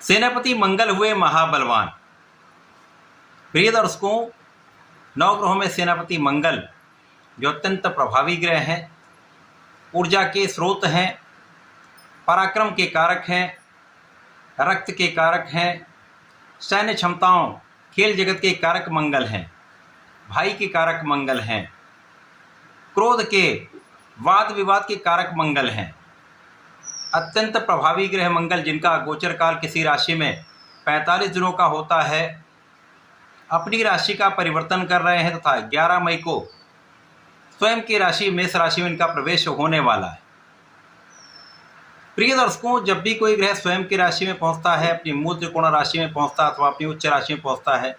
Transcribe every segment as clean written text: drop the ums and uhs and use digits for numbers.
सेनापति मंगल हुए महाबलवान। प्रिय दर्शकों, नवग्रहों में सेनापति मंगल जो अत्यंत प्रभावी ग्रह हैं, ऊर्जा के स्रोत हैं, पराक्रम के कारक हैं, रक्त के कारक हैं, सैन्य क्षमताओं, खेल जगत के कारक मंगल हैं, भाई के कारक मंगल हैं, क्रोध के, वाद विवाद के कारक मंगल हैं। अत्यंत प्रभावी ग्रह मंगल, जिनका गोचर काल किसी राशि में 45 दिनों का होता है, अपनी राशि का परिवर्तन कर रहे हैं तथा 11 मई को स्वयं की राशि मेष राशि में इनका प्रवेश होने वाला है। प्रिय दर्शकों, जब भी कोई ग्रह स्वयं की राशि में पहुंचता है, अपनी मूल त्रिकोण राशि में पहुंचता है अथवा अपनी उच्च राशि में पहुंचता है,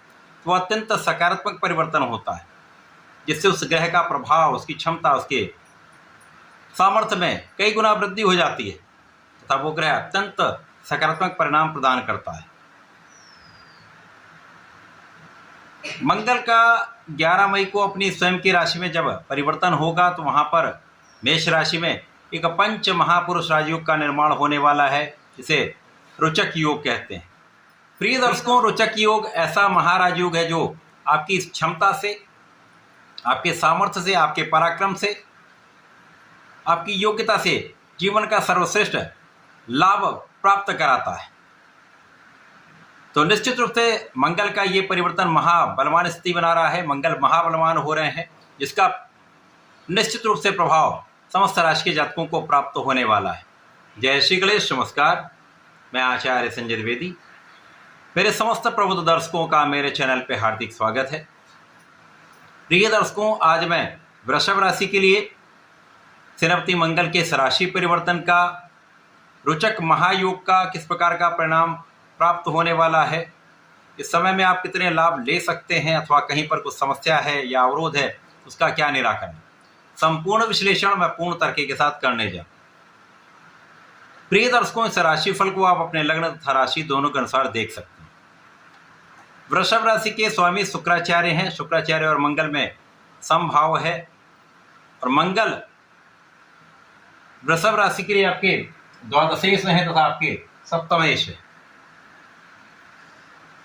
तो अत्यंत सकारात्मक परिवर्तन होता है, जिससे उस ग्रह का प्रभाव, उसकी क्षमता, उसके सामर्थ्य में कई गुना वृद्धि हो जाती है तथा वो ग्रह अत्यंत सकारात्मक परिणाम प्रदान करता है। मंगल का 11 मई को अपनी स्वयं की राशि में जब परिवर्तन होगा तो वहां पर मेष राशि में एक पंच महापुरुष राजयोग का निर्माण होने वाला है, जिसे रोचक योग कहते हैं। प्रिय दर्शकों, रोचक योग ऐसा महाराजयोग है जो आपकी क्षमता से, आपके सामर्थ्य से, आपके पराक्रम से, आपकी योग्यता से जीवन का सर्वश्रेष्ठ लाभ प्राप्त कराता है। तो निश्चित रूप से मंगल का ये परिवर्तन महाबलवान स्थिति बना रहा है। मंगल महाबलवान हो रहे हैं, जिसका निश्चित रूप से प्रभाव समस्त राशि के जातकों को प्राप्त होने वाला है। जय श्री गणेश। नमस्कार, मैं आचार्य संजय द्विवेदी। मेरे समस्त प्रबुद्ध दर्शकों का मेरे चैनल पे हार्दिक स्वागत है। प्रिय दर्शकों, आज मैं वृषभ राशि के लिए सेनापति मंगल के राशि परिवर्तन का, रोचक महायोग का किस प्रकार का परिणाम प्राप्त होने वाला है, इस समय में आप कितने लाभ ले सकते हैं अथवा कहीं पर कुछ समस्या है या अवरोध है, उसका क्या निराकरण, संपूर्ण विश्लेषण मैं पूर्ण तर्क के साथ करने जा। प्रिय दर्शकों, इस राशिफल को आप अपने लग्न तथा राशि दोनों के अनुसार देख सकते हैं। वृषभ राशि के स्वामी शुक्राचार्य हैं। शुक्राचार्य और मंगल में समभाव है और मंगल वृषभ राशि के लिए आपके द्वादशेश में है तथा आपके सप्तमेश है।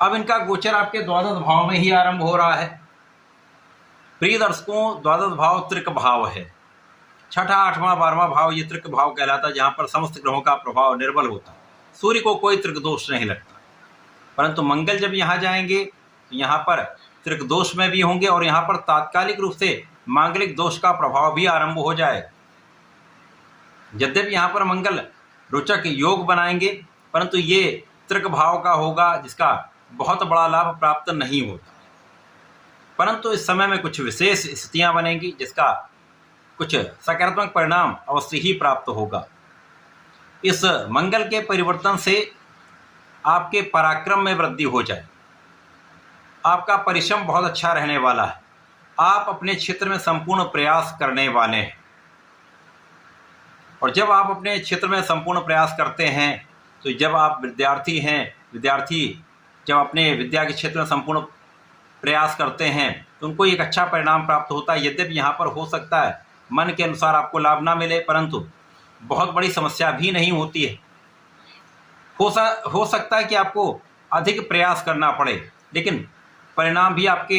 अब इनका गोचर आपके द्वादश भाव में ही आरंभ हो रहा है। प्रिय दर्शकों, द्वादश भाव त्रिक भाव है। छठा, आठवां, 12वां भाव ये त्रिक भाव कहलाता है, जहां पर समस्त ग्रहों का प्रभाव निर्बल होता है। सूर्य को कोई त्रिक दोष नहीं लगता, परंतु मंगल जब यहाँ जाएंगे तो यहाँ पर त्रिक दोष में भी होंगे और यहाँ पर तात्कालिक रूप से मांगलिक दोष का प्रभाव भी आरंभ हो जाएगा। यद्यपि यहाँ पर मंगल रोचक योग बनाएंगे, परंतु ये त्रिक भाव का होगा, जिसका बहुत बड़ा लाभ प्राप्त नहीं होता। परंतु इस समय में कुछ विशेष स्थितियां बनेंगी, जिसका कुछ सकारात्मक परिणाम अवश्य ही प्राप्त होगा। इस मंगल के परिवर्तन से आपके पराक्रम में वृद्धि हो जाए, आपका परिश्रम बहुत अच्छा रहने वाला है, आप अपने क्षेत्र में संपूर्ण प्रयास करने वाले हैं। और जब आप अपने क्षेत्र में संपूर्ण प्रयास करते हैं, तो जब आप विद्यार्थी हैं, विद्यार्थी जब अपने विद्या के क्षेत्र में संपूर्ण प्रयास करते हैं तो उनको एक अच्छा परिणाम प्राप्त होता है। यद्यपि यहाँ पर हो सकता है मन के अनुसार आपको लाभ ना मिले, परंतु बहुत बड़ी समस्या भी नहीं होती है। हो सकता है कि आपको अधिक प्रयास करना पड़े, लेकिन परिणाम भी आपके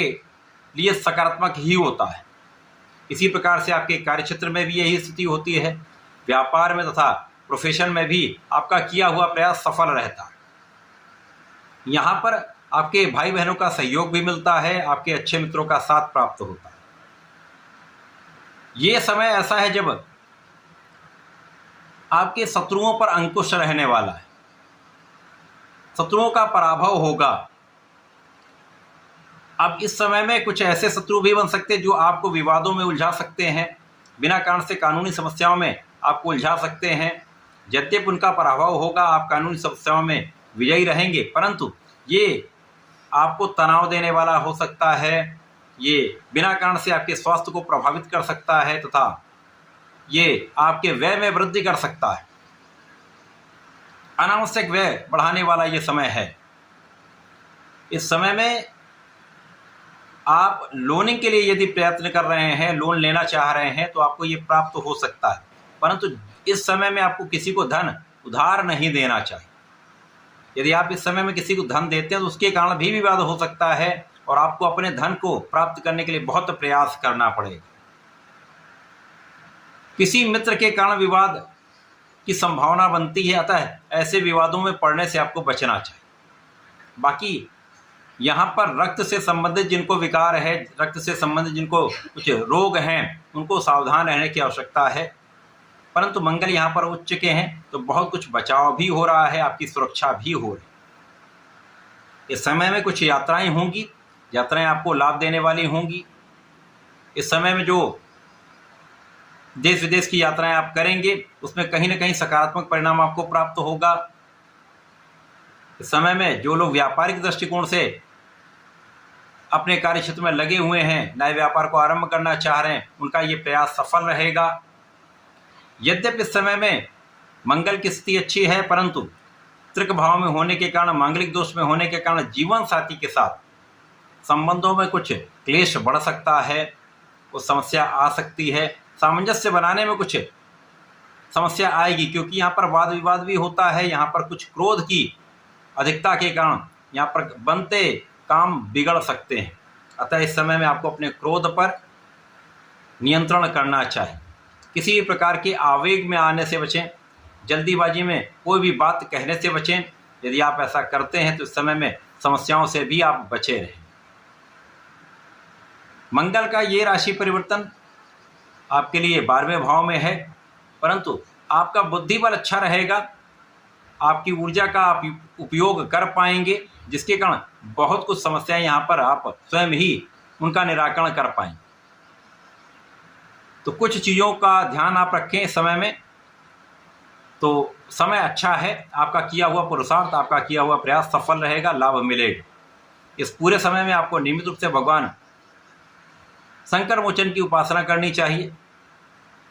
लिए सकारात्मक ही होता है। इसी प्रकार से आपके कार्यक्षेत्र में भी यही स्थिति होती है। व्यापार में तथा प्रोफेशन में भी आपका किया हुआ प्रयास सफल रहता है। यहाँ पर आपके भाई बहनों का सहयोग भी मिलता है, आपके अच्छे मित्रों का साथ प्राप्त होता है। ये समय ऐसा है जब आपके शत्रुओं पर अंकुश रहने वाला है, शत्रुओं का पराभव होगा। अब इस समय में कुछ ऐसे शत्रु भी बन सकते हैं जो आपको विवादों में उलझा सकते हैं, बिना कारण से कानूनी समस्याओं में आपको उलझा सकते हैं। यद्यपि उनका पराभव होगा, आप कानूनी समस्याओं में विजयी रहेंगे, परंतु ये आपको तनाव देने वाला हो सकता है, ये बिना कारण से आपके स्वास्थ्य को प्रभावित कर सकता है तथा ये आपके व्यय में वृद्धि कर सकता है। अनावश्यक व्यय बढ़ाने वाला ये समय है। इस समय में आप लोनिंग के लिए यदि प्रयत्न कर रहे हैं, लोन लेना चाह रहे हैं, तो आपको ये प्राप्त हो सकता है, परंतु इस समय में आपको किसी को धन उधार नहीं देना चाहिए। यदि आप इस समय में किसी को धन देते हैं तो उसके कारण भी विवाद हो सकता है और आपको अपने धन को प्राप्त करने के लिए बहुत प्रयास करना पड़ेगा। किसी मित्र के कारण विवाद की संभावना बनती है, अतः ऐसे विवादों में पड़ने से आपको बचना चाहिए। बाकी यहाँ पर रक्त से संबंधित जिनको विकार है, रक्त से संबंधित जिनको कुछ रोग हैं, उनको सावधान रहने की आवश्यकता है। परंतु मंगल यहाँ पर उच्च के हैं तो बहुत कुछ बचाव भी हो रहा है, आपकी सुरक्षा भी हो रही है। इस समय में कुछ यात्राएं होंगी, यात्राएं आपको लाभ देने वाली होंगी। इस समय में जो देश विदेश की यात्राएं आप करेंगे उसमें कहीं ना कहीं सकारात्मक परिणाम आपको प्राप्त होगा। इस समय में जो लोग व्यापारिक दृष्टिकोण से अपने कार्य क्षेत्र में लगे हुए हैं, नए व्यापार को आरंभ करना चाह रहे हैं, उनका ये प्रयास सफल रहेगा। यद्यपि इस समय में मंगल की स्थिति अच्छी है, परंतु त्रिक भाव में होने के कारण, मांगलिक दोष में होने के कारण जीवन साथी के साथ संबंधों में कुछ क्लेश बढ़ सकता है, कुछ समस्या आ सकती है। सामंजस्य बनाने में कुछ समस्या आएगी क्योंकि यहाँ पर वाद विवाद भी होता है। यहाँ पर कुछ क्रोध की अधिकता के कारण यहाँ पर बनते काम बिगड़ सकते हैं। अतः इस समय में आपको अपने क्रोध पर नियंत्रण करना चाहिए। किसी भी प्रकार के आवेग में आने से बचें, जल्दीबाजी में कोई भी बात कहने से बचें। यदि आप ऐसा करते हैं तो इस समय में समस्याओं से भी आप बचे रहें। मंगल का ये राशि परिवर्तन आपके लिए 12वें भाव में है, परंतु आपका बुद्धि बल अच्छा रहेगा, आपकी ऊर्जा का आप उपयोग कर पाएंगे, जिसके कारण बहुत कुछ समस्याएं यहाँ पर आप स्वयं ही उनका निराकरण कर पाएंगे। तो कुछ चीज़ों का ध्यान आप रखें इस समय में। तो समय अच्छा है, आपका किया हुआ पुरुषार्थ, आपका किया हुआ प्रयास सफल रहेगा, लाभ मिलेगा। इस पूरे समय में आपको नियमित रूप से भगवान शंकर मोचन की उपासना करनी चाहिए,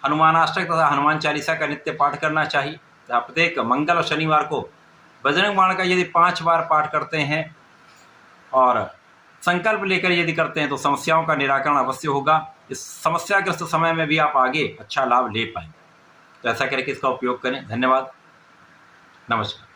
हनुमानाष्टक तथा हनुमान चालीसा का नित्य पाठ करना चाहिए। तो प्रत्येक मंगल और शनिवार को बजरंग बाण का यदि 5 बार पाठ करते हैं और संकल्प लेकर यदि करते हैं तो समस्याओं का निराकरण अवश्य होगा। इस समस्याग्रस्त समय में भी आप आगे अच्छा लाभ ले पाएंगे। तो ऐसा करके इसका उपयोग करें। धन्यवाद, नमस्कार।